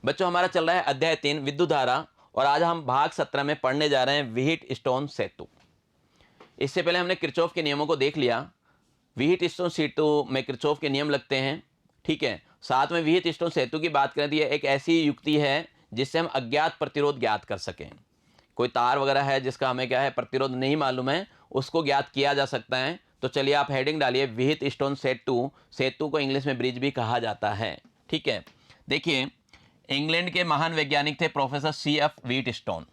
बच्चों हमारा चल रहा है अध्याय 3 विद्युत धारा, और आज हम भाग 17 में पढ़ने जा रहे हैं व्हीट स्टोन सेतु। इससे पहले हमने किरचॉफ के नियमों को देख लिया। व्हीट स्टोन सेतु में किरचॉफ के नियम लगते हैं, ठीक है। साथ में व्हीट स्टोन सेतु की बात करें तो यह एक ऐसी युक्ति है जिससे हम अज्ञात प्रतिरोध ज्ञात कर सकें। कोई तार वगैरह है जिसका हमें क्या है प्रतिरोध नहीं मालूम है, उसको ज्ञात किया जा सकता है। तो चलिए आप हेडिंग डालिए व्हीट स्टोन सेतु। सेतु को इंग्लिश में ब्रिज भी कहा जाता है, ठीक है। देखिए, इंग्लैंड के महान वैज्ञानिक थे professor CF wheat stone.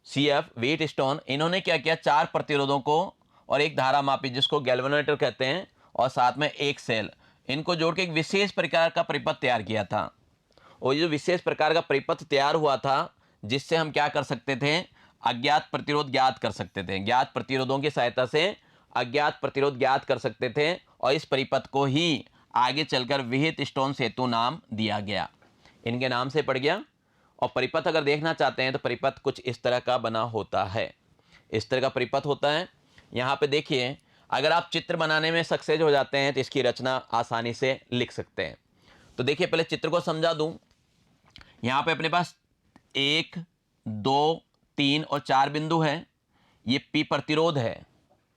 CF wheat stone, इन्होंने क्या किया, 4 प्रतिरोधों को और एक धारा मापी जिसको गैल्वेनोमीटर कहते हैं, और साथ में एक सेल, इनको जोड़ के एक विशेष प्रकार का परिपथ तैयार किया था। और ये जो विशेष प्रकार का परिपथ तैयार हुआ था, जिससे हम क्या कर सकते थे, अज्ञात प्रतिरोध ज्ञात कर सकते थे। ज्ञात प्रतिरोधों की सहायता से अज्ञात प्रतिरोध ज्ञात कर सकते थे, और इस परिपथ को ही आगे चलकर व्हीट स्टोन सेतु नाम दिया गया, इनके नाम से पड़ गया। और परिपथ अगर देखना चाहते हैं तो परिपथ कुछ इस तरह का बना होता है, इस तरह का परिपथ होता है। यहाँ पे देखिए, अगर आप चित्र बनाने में सक्सेस हो जाते हैं तो इसकी रचना आसानी से लिख सकते हैं। तो देखिए, पहले चित्र को समझा दूं। यहाँ पे अपने पास 1, 2, 3 और 4 बिंदु है। ये P प्रतिरोध है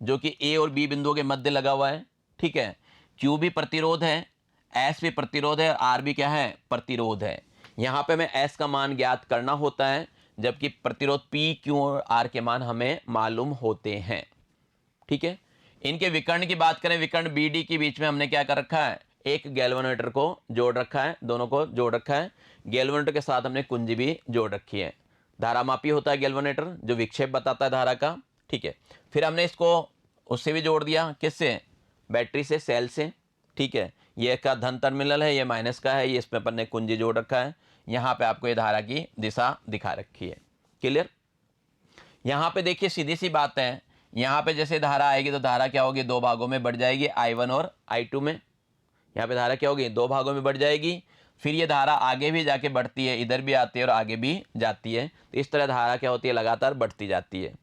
जो कि A और B बिंदुओं के मध्य लगा हुआ है, ठीक है। Q भी प्रतिरोध है, S भी प्रतिरोध है, R भी क्या है, प्रतिरोध है। यहाँ पे हमें S का मान ज्ञात करना होता है, जबकि प्रतिरोध P, Q और R के मान हमें मालूम होते हैं, ठीक है। इनके विकर्ण की बात करें, विकर्ण BD के बीच में हमने क्या कर रखा है, एक गैल्वेनोमीटर को जोड़ रखा है, दोनों को जोड़ रखा है। गैल्वेनोमीटर के साथ हमने कुंजी भी जोड़ रखी है। धारामापी होता है गैल्वेनोमीटर, जो विक्षेप बताता है धारा का, ठीक है। फिर हमने इसको उससे भी जोड़ दिया, किससे, बैटरी से, सेल से, ठीक है। ये का धन टर्मिनल है, ये माइनस का है, ये इसमें अपन ने कुंजी जोड़ रखा है। यहाँ पे आपको ये धारा की दिशा दिखा रखी है, क्लियर। यहाँ पे देखिए, सीधी सी बात है, यहाँ पे जैसे धारा आएगी तो धारा क्या होगी, 2 भागों में बढ़ जाएगी, I1 और I2 में। यहाँ पे धारा क्या होगी, 2 भागों में बढ़ जाएगी। फिर ये धारा आगे भी जाके बढ़ती है, इधर भी आती है और आगे भी जाती है। तो इस तरह धारा क्या होती है, लगातार बढ़ती जाती है।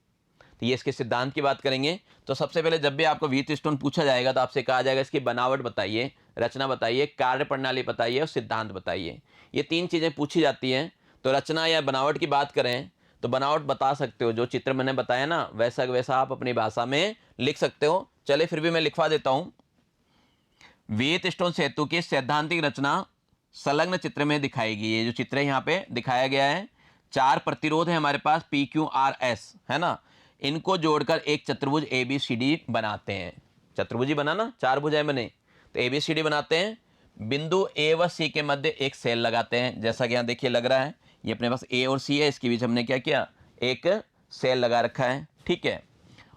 तो ये इसके सिद्धांत की बात करेंगे। तो सबसे पहले जब भी आपको व्हीट स्टोन पूछा जाएगा तो आपसे कहा जाएगा इसकी बनावट बताइए, रचना बताइए, कार्य प्रणाली बताइए और सिद्धांत बताइए। ये 3 चीज़ें पूछी जाती हैं। तो रचना या बनावट की बात करें तो बनावट बता सकते हो, जो चित्र मैंने बताया ना वैसा वैसा आप अपनी भाषा में लिख सकते हो। चले फिर भी मैं लिखवा देता हूँ। व्हीट स्टोन सेतु की सैद्धांतिक रचना संलग्न चित्र में दिखाएगी। ये जो चित्र है यहाँ पे दिखाया गया है, 4 प्रतिरोध है हमारे पास, PQRS है ना, इनको जोड़कर एक चतुर्भुज ABCD बनाते हैं। चतुर्भुज ही बना ना, 4 भुजाएं बने तो ABCD बनाते हैं। बिंदु A व C के मध्य एक सेल लगाते हैं, जैसा कि यहाँ देखिए लग रहा है, ये अपने पास A और C है, इसके बीच हमने क्या किया, एक सेल लगा रखा है, ठीक है।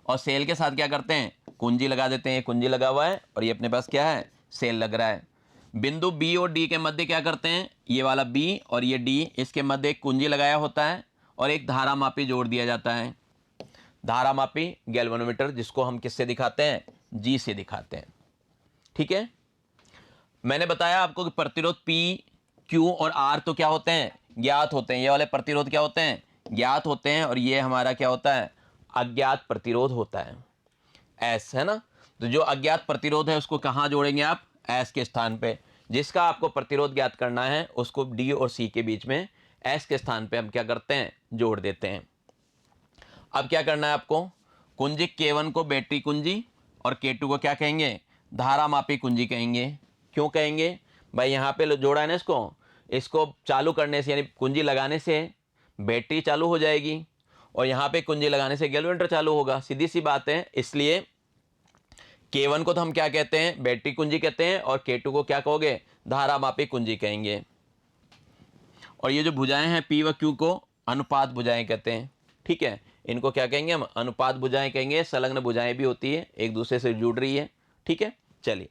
और सेल के साथ क्या करते हैं, कुंजी लगा देते हैं। कुंजी लगा हुआ है और ये अपने पास क्या है, सेल लग रहा है। बिंदु B और D के मध्य क्या करते हैं, ये वाला B और ये D, इसके मध्य एक कुंजी लगाया होता है और एक धारामापी जोड़ दिया जाता है। धारामापी गैल्वेनोमीटर, जिसको हम किससे दिखाते हैं, G से दिखाते हैं, ठीक है। मैंने बताया आपको कि प्रतिरोध P, Q और R तो क्या होते हैं, ज्ञात होते हैं। ये वाले प्रतिरोध क्या होते हैं, ज्ञात होते हैं। और ये हमारा क्या होता है, अज्ञात प्रतिरोध होता है, S है ना। तो जो अज्ञात प्रतिरोध है उसको कहाँ जोड़ेंगे आप, S के स्थान पे। जिसका आपको प्रतिरोध ज्ञात करना है उसको D और C के बीच में S के स्थान पे हम क्या करते हैं, जोड़ देते हैं। अब क्या करना है आपको, कुंजी K1 को बैटरी कुंजी और K2 को क्या कहेंगे, धारामापी कुंजी कहेंगे। क्यों कहेंगे भाई, यहाँ पे जोड़ा है ना इसको, इसको चालू करने से यानी कुंजी लगाने से बैटरी चालू हो जाएगी और यहाँ पे कुंजी लगाने से गैल्वेनोमीटर चालू होगा, सीधी सी बात है। इसलिए K1 को तो हम क्या कहते हैं, बैटरी कुंजी कहते हैं, और K2 को क्या कहोगे, धारामापी कुंजी कहेंगे। और ये जो भुजाएं हैं P व Q को अनुपात भुजाएं कहते हैं, ठीक है। इनको क्या कहेंगे हम, अनुपात भुजाएं कहेंगे। संलग्न भुजाएं भी होती है, एक दूसरे से जुड़ रही है, ठीक है। चलिए,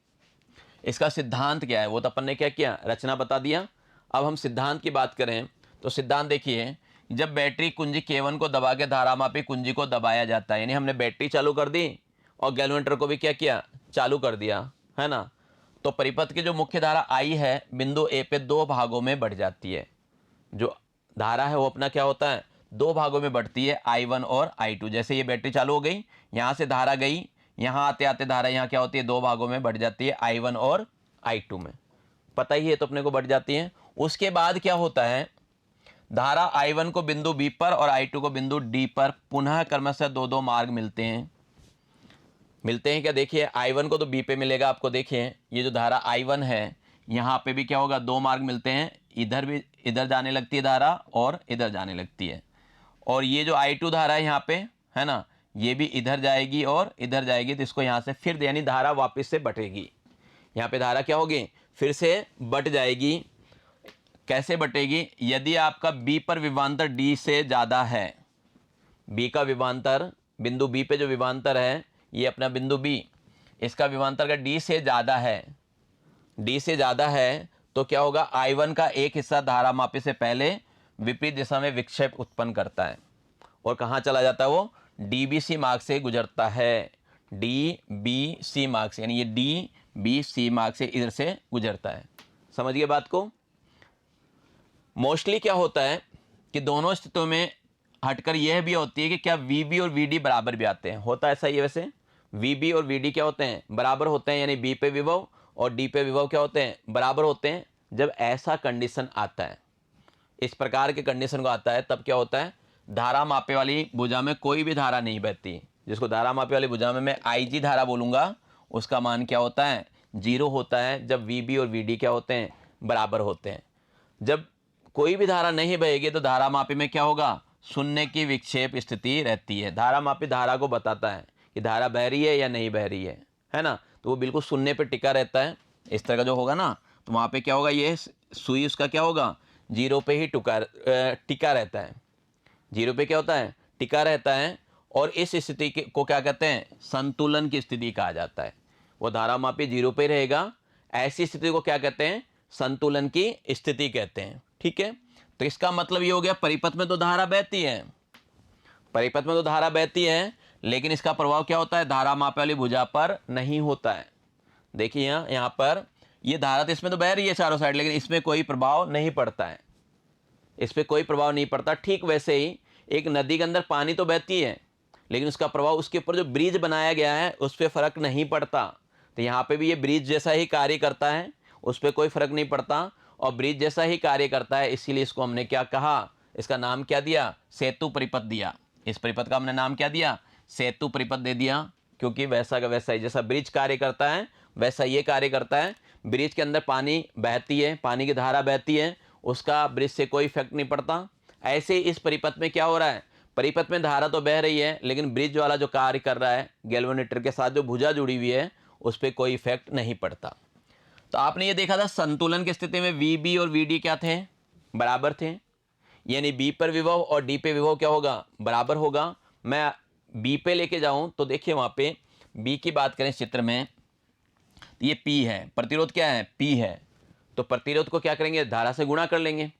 इसका सिद्धांत क्या है वो तो अपन ने क्या किया, रचना बता दिया। अब हम सिद्धांत की बात करें तो सिद्धांत देखिए, जब बैटरी कुंजी K1 को दबा के धारामापी कुंजी को दबाया जाता है, यानी हमने बैटरी चालू कर दी और गैल्वेनोमीटर को भी क्या किया, चालू कर दिया, है ना। तो परिपथ की जो मुख्य धारा I है, बिंदु A पे 2 भागों में बढ़ जाती है। जो धारा है वो अपना क्या होता है, 2 भागों में बढ़ती है, I1 और I2। जैसे ये बैटरी चालू हो गई, यहाँ से धारा गई, यहाँ आते आते धारा यहाँ क्या होती है, 2 भागों में बढ़ जाती है, I1 और I2 में। पता ही है तो अपने को बढ़ जाती है। उसके बाद क्या होता है, धारा I1 को बिंदु B पर और I2 को बिंदु D पर पुनः क्रमशः दो दो मार्ग मिलते हैं। क्या, देखिए I1 को तो B पे मिलेगा आपको, देखिए ये जो धारा I1 है यहाँ पे भी क्या होगा, दो मार्ग मिलते हैं, इधर भी, इधर जाने लगती है धारा और इधर जाने लगती है। और ये जो I2 धारा है यहाँ पे, है ना, ये भी इधर जाएगी और इधर जाएगी, तो इसको यहाँ से फिर यानी धारा वापस से बटेगी। यहाँ पे धारा क्या होगी, फिर से बट जाएगी। कैसे बटेगी, यदि आपका B पर विभवांतर D से ज़्यादा है, B का विभवांतर, बिंदु B पे जो विभवांतर है, ये अपना बिंदु B, इसका विभवांतर का D से ज़्यादा है, D से ज़्यादा है, तो क्या होगा, I1 का एक हिस्सा धारा मापी से पहले विपरीत दिशा में विक्षेप उत्पन्न करता है और कहाँ चला जाता है, वो DBC मार्ग से गुजरता है, DBC मार्ग से, यानी ये DBC मार्ग से इधर से गुजरता है। समझ गए बात को। मोस्टली क्या होता है कि दोनों स्थितियों में हटकर यह भी होती है कि क्या VB और VD बराबर भी आते हैं, होता है ऐसा ही। वैसे VB और VD क्या होते हैं, बराबर होते हैं, यानी B पे विभव और D पे विभव क्या होते हैं, बराबर होते हैं। जब ऐसा कंडीशन आता है, इस प्रकार के कंडीशन को आता है, तब क्या होता है, धारा मापे वाली भुजा में कोई भी धारा नहीं बहती, जिसको धारा मापे वाली भुजा में मैं IG धारा बोलूँगा, उसका मान क्या होता है, 0 होता है, जब VB और VD क्या होते हैं, बराबर होते हैं। जब कोई भी धारा नहीं बहेगी तो धारा मापी में क्या होगा, शून्य की विक्षेप स्थिति रहती है। धारा मापी धारा को बताता है कि धारा बह रही है या नहीं बह रही है ना, तो वो बिल्कुल शून्य पे टिका रहता है। इस तरह का जो होगा ना, तो वहाँ पे क्या होगा, ये सुई उसका क्या होगा, 0 पे ही टिका रहता है। 0 पे क्या होता है, टिका रहता है। और इस स्थिति को क्या कहते हैं, संतुलन की स्थिति कहा जाता है। वो धारा मापी 0 पे रहेगा, ऐसी स्थिति को क्या कहते हैं, संतुलन की स्थिति कहते हैं। ठीक है, तो इसका मतलब ये हो गया, परिपथ में तो धारा बहती है, परिपथ में तो धारा बहती है, लेकिन इसका प्रभाव क्या होता है, धारा मापे वाली भुजा पर नहीं होता है। देखिए यहाँ पर ये धारा तो इसमें तो बह रही है चारों साइड, लेकिन इसमें कोई प्रभाव नहीं पड़ता है, इस पर कोई प्रभाव नहीं पड़ता। ठीक वैसे ही एक नदी के अंदर पानी तो बहती है, लेकिन उसका प्रभाव उसके ऊपर जो ब्रिज बनाया गया है उस पर फर्क नहीं पड़ता। तो यहाँ पे भी ये ब्रिज जैसा ही कार्य करता है, उस पर कोई फर्क नहीं पड़ता, और ब्रिज जैसा ही कार्य करता है, इसीलिए इसको हमने क्या कहा, इसका नाम क्या दिया, सेतु परिपथ दिया। इस परिपथ का हमने नाम क्या दिया, सेतु परिपथ दे दिया, क्योंकि वैसा का वैसा ही, जैसा ब्रिज कार्य करता है वैसा ये कार्य करता है। ब्रिज के अंदर पानी बहती है, पानी की धारा बहती है, उसका ब्रिज से कोई इफेक्ट नहीं पड़ता। ऐसे ही इस परिपथ में क्या हो रहा है, परिपथ में धारा तो बह रही है, लेकिन ब्रिज वाला जो कार्य कर रहा है, गैल्वेनोमीटर के साथ जो भुजा जुड़ी हुई है, उस पर कोई इफेक्ट नहीं पड़ता। तो आपने ये देखा था, संतुलन की स्थिति में VB और VD क्या थे, बराबर थे, यानी B पर विभव और D पे विभव क्या होगा, बराबर होगा। मैं B पे लेके जाऊं तो देखिए वहां पे B की बात करें इस चित्र में, तो ये P है, प्रतिरोध क्या है, P है, तो प्रतिरोध को क्या करेंगे, धारा से गुणा कर लेंगे,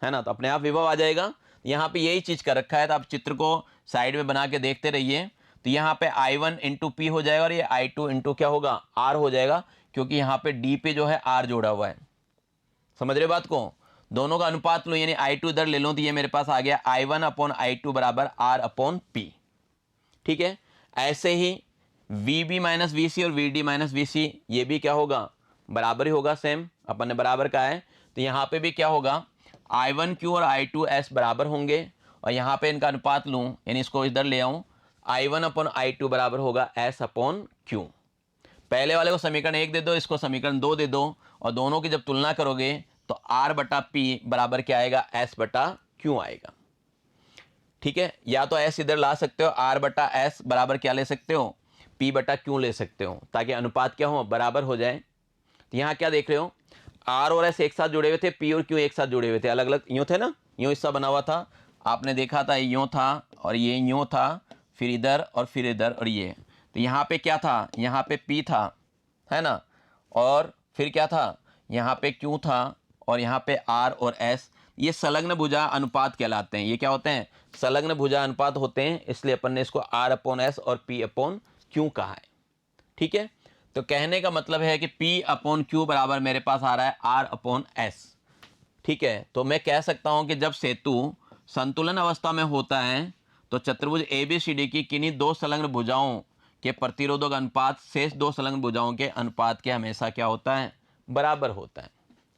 है ना, तो अपने आप विभव आ जाएगा। यहाँ पे यही चीज कर रखा है, तो आप चित्र को साइड में बना के देखते रहिए। तो यहाँ पे I1 इंटू P हो जाएगा और ये I2 इंटू क्या होगा, R हो जाएगा, क्योंकि यहाँ पे D पे जो है R जोड़ा हुआ है। समझ रहे बात को, दोनों का अनुपात लो, यानी I2 इधर ले लो, तो ये मेरे पास आ गया I1 अपॉन I2 बराबर R अपॉन P। ठीक है, ऐसे ही VB माइनस VC और VD माइनस VC ये भी क्या होगा, बराबर ही होगा, सेम अपन ने बराबर का है। तो यहाँ पे भी क्या होगा, I1Q और I2S बराबर होंगे, और यहाँ पे इनका अनुपात लूँ, यानी इसको इधर ले आऊँ, I1 अपॉन I2 बराबर होगा S अपॉन Q। पहले वाले को समीकरण 1 दे दो, इसको समीकरण 2 दे दो, और दोनों की जब तुलना करोगे तो R बटा P बराबर क्या आएगा, S बटा Q आएगा। ठीक है, या तो S इधर ला सकते हो, R बटा S बराबर क्या ले सकते हो, P बटा Q ले सकते हो, ताकि अनुपात क्या हो, बराबर हो जाए। तो यहाँ क्या देख रहे हो, R और S एक साथ जुड़े हुए थे, P और Q एक साथ जुड़े हुए थे, अलग अलग यूँ थे ना, यूँ हिस्सा बना हुआ था, आपने देखा था, यूँ था और ये यूँ था, फिर इधर और फिर इधर और ये। तो यहाँ पे क्या था, यहाँ पे P था, है ना, और फिर क्या था, यहाँ पे Q था, और यहाँ पे R और S। ये संलग्न भुजा अनुपात कहलाते हैं। ये क्या होते हैं, संलग्न भुजा अनुपात होते हैं, इसलिए अपन ने इसको R अपॉन S और P अपॉन Q कहा है। ठीक है, तो कहने का मतलब है कि P अपॉन Q बराबर मेरे पास आ रहा है R अपॉन S। ठीक है, तो मैं कह सकता हूं कि जब सेतु संतुलन अवस्था में होता है तो चतुर्भुज ABCD की किन्हीं दो संलग्न भुजाओं के प्रतिरोधों का अनुपात शेष दो संलग्न भुजाओं के अनुपात के हमेशा क्या होता है, बराबर होता है,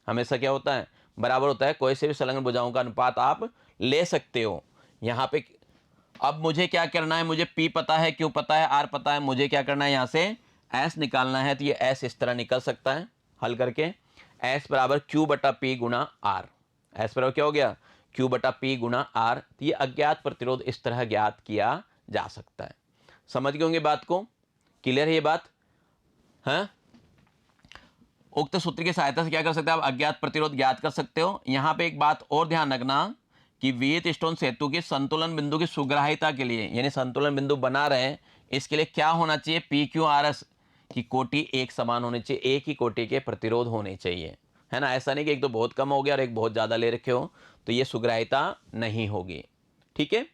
हमेशा क्या होता है, बराबर होता है कोई से भी संलग्न भुजाओं का अनुपात आप ले सकते हो। यहाँ पे अब मुझे क्या करना है, मुझे P पता है, Q पता है, R पता है, मुझे क्या करना है यहाँ से S निकालना है। तो ये S इस तरह निकल सकता है हल करके, S बराबर Q बटा P गुना R। S बराबर क्या हो गया, Q बटा P गुना R। तो ये अज्ञात प्रतिरोध इस तरह ज्ञात किया जा सकता है। समझ गए होंगे बात को, क्लियर है ये बात है। उक्त सूत्र की सहायता से क्या कर सकते हैं आप, अज्ञात प्रतिरोध ज्ञात कर सकते हो। यहां पे एक बात और ध्यान रखना कि व्हीटस्टोन सेतु की संतुलन बिंदु की सुग्राह्यता के लिए, यानी संतुलन बिंदु बना रहे हैं, इसके लिए क्या होना चाहिए, PQRS की कोटि एक समान होनी चाहिए, एक ही कोटि के प्रतिरोध होने चाहिए, है ना। ऐसा नहीं कि एक तो बहुत कम हो गया और एक बहुत ज़्यादा ले रखे हो, तो ये सुग्राह्यता नहीं होगी। ठीक है।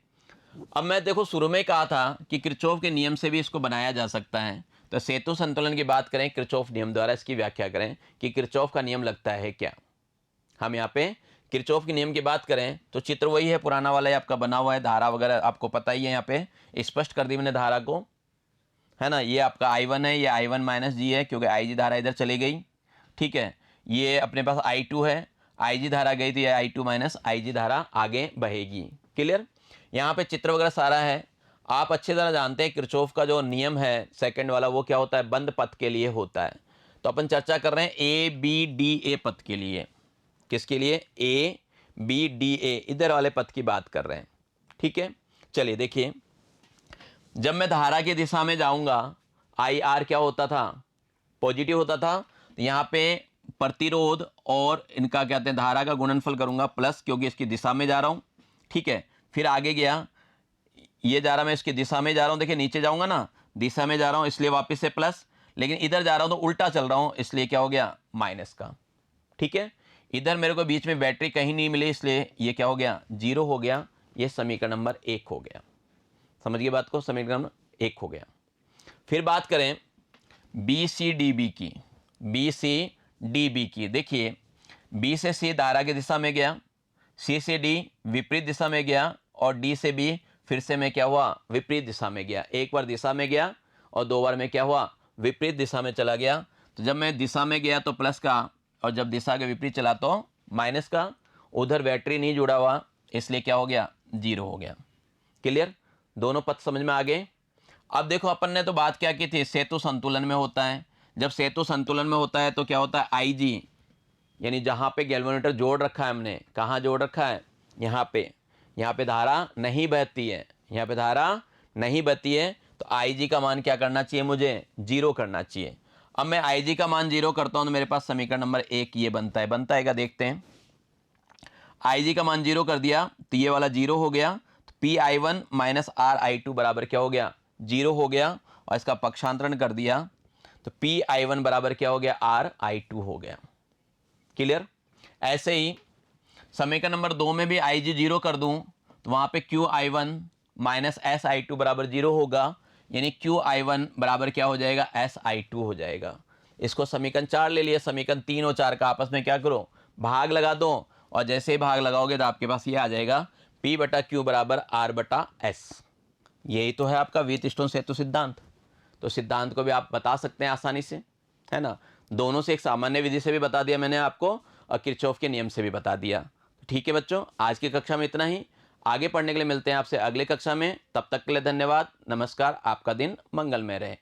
अब मैं देखो शुरू में कहा था कि किरचॉफ के नियम से भी इसको बनाया जा सकता है। तो सेतु संतुलन की बात करें, किरचॉफ नियम द्वारा इसकी व्याख्या करें कि किरचॉफ का नियम लगता है क्या। हम यहाँ पे किरचॉफ के नियम की बात करें तो चित्र वही है, पुराना वाला ही आपका बना हुआ है, धारा वगैरह आपको पता ही है। यहाँ पे स्पष्ट कर दी मैंने धारा को, है ना। ये आपका I1 है, ये I1 माइनस जी है क्योंकि IG धारा इधर चली गई। ठीक है, ये अपने पास I2 है, IG धारा गई तो ये I2 माइनस IG धारा आगे बहेगी। क्लियर। यहाँ पे चित्र वगैरह सारा है, आप अच्छी तरह जानते हैं किरचॉफ का जो नियम है सेकंड वाला, वो क्या होता है, बंद पथ के लिए होता है। तो अपन चर्चा कर रहे हैं ABDA पथ के लिए। किसके लिए, ABDA इधर वाले पथ की बात कर रहे हैं। ठीक है, चलिए देखिए, जब मैं धारा की दिशा में जाऊंगा IR क्या होता था, पॉजिटिव होता था। तो यहाँ पे प्रतिरोध और इनका क्या कहते हैं धारा का गुणनफल करूंगा प्लस, क्योंकि इसकी दिशा में जा रहा हूं। ठीक है, फिर आगे गया, ये जा रहा मैं इसकी दिशा में जा रहा हूं, देखिए नीचे जाऊंगा ना, दिशा में जा रहा हूं इसलिए वापस से प्लस, लेकिन इधर जा रहा हूं तो उल्टा चल रहा हूं इसलिए क्या हो गया, माइनस का। ठीक है, इधर मेरे को बीच में बैटरी कहीं नहीं मिली इसलिए ये क्या हो गया, 0 हो गया। ये समीकरण नंबर 1 हो गया। समझ गए बात को, समीकरण नंबर 1 हो गया। फिर बात करें BCDB की, BCDB की, देखिए B से C धारा की दिशा में गया, C से D विपरीत दिशा में गया, और D से B फिर से मैं क्या हुआ, विपरीत दिशा में गया। एक बार दिशा में गया और 2 बार में क्या हुआ, विपरीत दिशा में चला गया। तो जब मैं दिशा में गया तो प्लस का, और जब दिशा के विपरीत चला तो माइनस का। उधर बैटरी नहीं जुड़ा हुआ इसलिए क्या हो गया, 0 हो गया। क्लियर, दोनों पथ समझ में आ गए। अब देखो अपन ने तो बात क्या की थी, सेतु संतुलन में होता है। जब सेतु संतुलन में होता है तो क्या होता है, IG, यानी जहां पे गैल्वेनोमीटर जोड़ रखा है हमने, कहाँ जोड़ रखा है, यहाँ पे धारा नहीं बहती है, यहाँ पे धारा नहीं बहती है। तो IG का मान क्या करना चाहिए, मुझे 0 करना चाहिए। अब मैं IG का मान 0 करता हूं तो मेरे पास समीकरण नंबर 1 ये बनता है, बनता है क्या, देखते हैं। IG का मान 0 कर दिया तो ये वाला 0 हो गया। तो PI1 माइनस RI2 बराबर क्या हो गया, 0 हो गया। और इसका पक्षांतरण कर दिया तो PI1 बराबर क्या हो गया, RI2 हो गया। क्लियर। ऐसे ही समीकरण नंबर 2 में भी IG 0 कर दूं तो वहां पे QI1 माइनस SI2 बराबर 0 होगा, यानी QI1 बराबर क्या हो जाएगा, SI2 हो जाएगा। इसको समीकरण 4 ले लिया, समीकरण 3 और 4 का आपस में क्या करो, भाग लगा दो, और जैसे ही भाग लगाओगे तो आपके पास ये आ जाएगा P बटा Q बराबर R बटा S। यही तो है आपका व्हीटस्टोन सेतु सिद्धांत। तो सिद्धांत को भी आप बता सकते हैं आसानी से, है ना। दोनों से, एक सामान्य विधि से भी बता दिया मैंने आपको और किरचॉफ के नियम से भी बता दिया। ठीक है बच्चों, आज की कक्षा में इतना ही। आगे पढ़ने के लिए मिलते हैं आपसे अगले कक्षा में। तब तक के लिए धन्यवाद, नमस्कार, आपका दिन मंगलमय रहे।